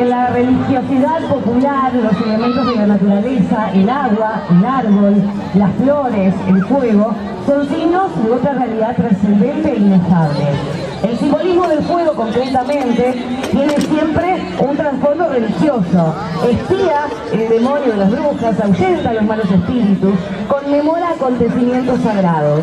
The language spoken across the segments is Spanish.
En la religiosidad popular, los elementos de la naturaleza, el agua, el árbol, las flores, el fuego, son signos de otra realidad trascendente e inefable. El simbolismo del fuego, concretamente, tiene siempre un trasfondo religioso. Espía el demonio de las brujas, ahuyenta a los malos espíritus, conmemora acontecimientos sagrados.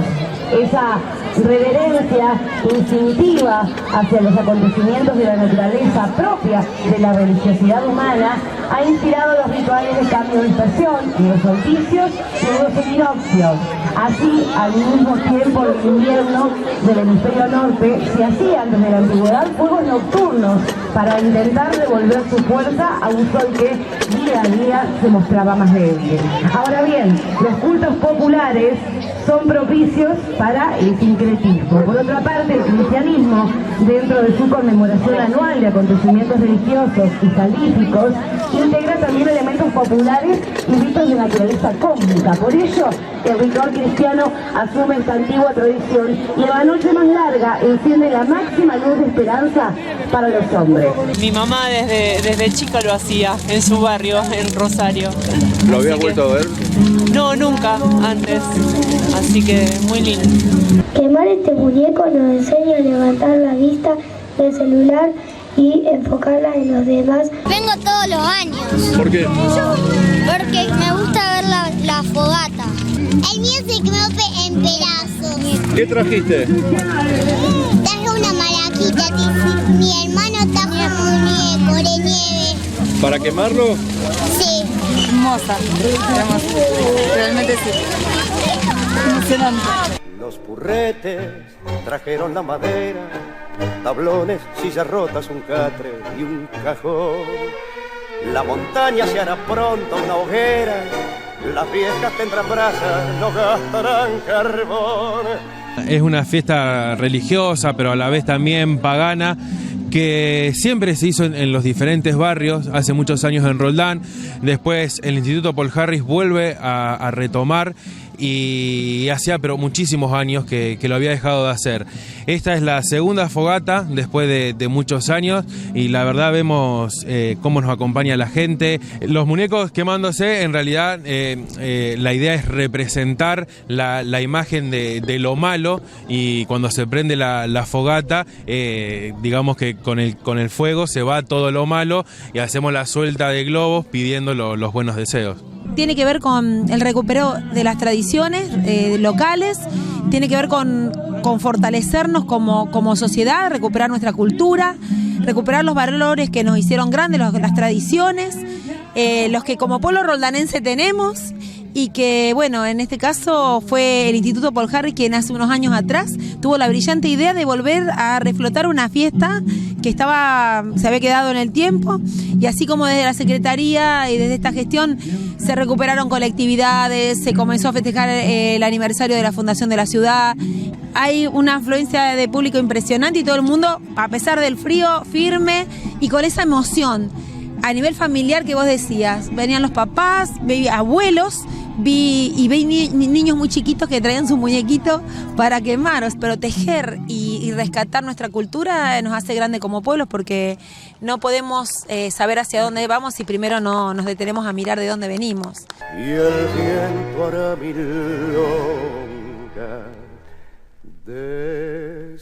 Esa reverencia instintiva hacia los acontecimientos de la naturaleza propia de la religiosidad humana ha inspirado los rituales de cambio de estación en los solsticios y en los equinoccios. Así, al mismo tiempo en el invierno del hemisferio norte, se hacían desde la antigüedad fuegos nocturnos para intentar devolver su fuerza a un sol que día a día se mostraba más débil. Ahora bien, los cultos populares son propicios para el sincretismo. Por otra parte, el cristianismo, dentro de su conmemoración anual de acontecimientos religiosos y salvíficos, integra también elementos populares y ritos de naturaleza cósmica. Por ello, el ritual cristiano asume esta antigua tradición y en la noche más larga enciende la máxima luz de esperanza para los hombres. Mi mamá desde chica lo hacía en su barrio, en Rosario. ¿Lo había vuelto a ver? No, nunca antes. Así que muy lindo. Quemar este muñeco nos enseña a levantar la vista del celular y enfocarla en los demás. Vengo todos los años. ¿Por qué? Porque me gusta ver la fogata. El mío se quemó en pedazos. ¿Qué trajiste? Traje una maraquita. Mi hermano trajo un muñeco de nieve. ¿Para quemarlo? Sí. Hermosa. Realmente sí. Emocionante. Los purretes trajeron la madera, tablones, sillas rotas, un catre y un cajón. La montaña se hará pronto una hoguera, las viejas tendrán brasas, no gastarán carbón. Es una fiesta religiosa, pero a la vez también pagana, que siempre se hizo en los diferentes barrios, hace muchos años en Roldán. Después el Instituto Paul Harris vuelve a retomar, y hacía pero muchísimos años que lo había dejado de hacer. Esta es la segunda fogata después de muchos años, y la verdad vemos cómo nos acompaña la gente. Los muñecos quemándose, en realidad la idea es representar la imagen de lo malo, y cuando se prende la fogata, digamos que con el fuego se va todo lo malo y hacemos la suelta de globos pidiendo los buenos deseos. Tiene que ver con el recupero de las tradiciones locales, tiene que ver con fortalecernos como sociedad, recuperar nuestra cultura, recuperar los valores que nos hicieron grandes, las tradiciones, los que como pueblo roldanense tenemos, y que, bueno, en este caso fue el Instituto Paul Harris quien hace unos años atrás tuvo la brillante idea de volver a reflotar una fiesta que se había quedado en el tiempo, y así como desde la Secretaría y desde esta gestión se recuperaron colectividades, se comenzó a festejar el aniversario de la fundación de la ciudad. Hay una afluencia de público impresionante y todo el mundo, a pesar del frío, firme y con esa emoción. A nivel familiar que vos decías, venían los papás, abuelos, vi niños muy chiquitos que traían su muñequito para quemar, proteger y rescatar nuestra cultura nos hace grande como pueblos, porque no podemos saber hacia dónde vamos si primero no nos detenemos a mirar de dónde venimos. Y el viento hará milonga de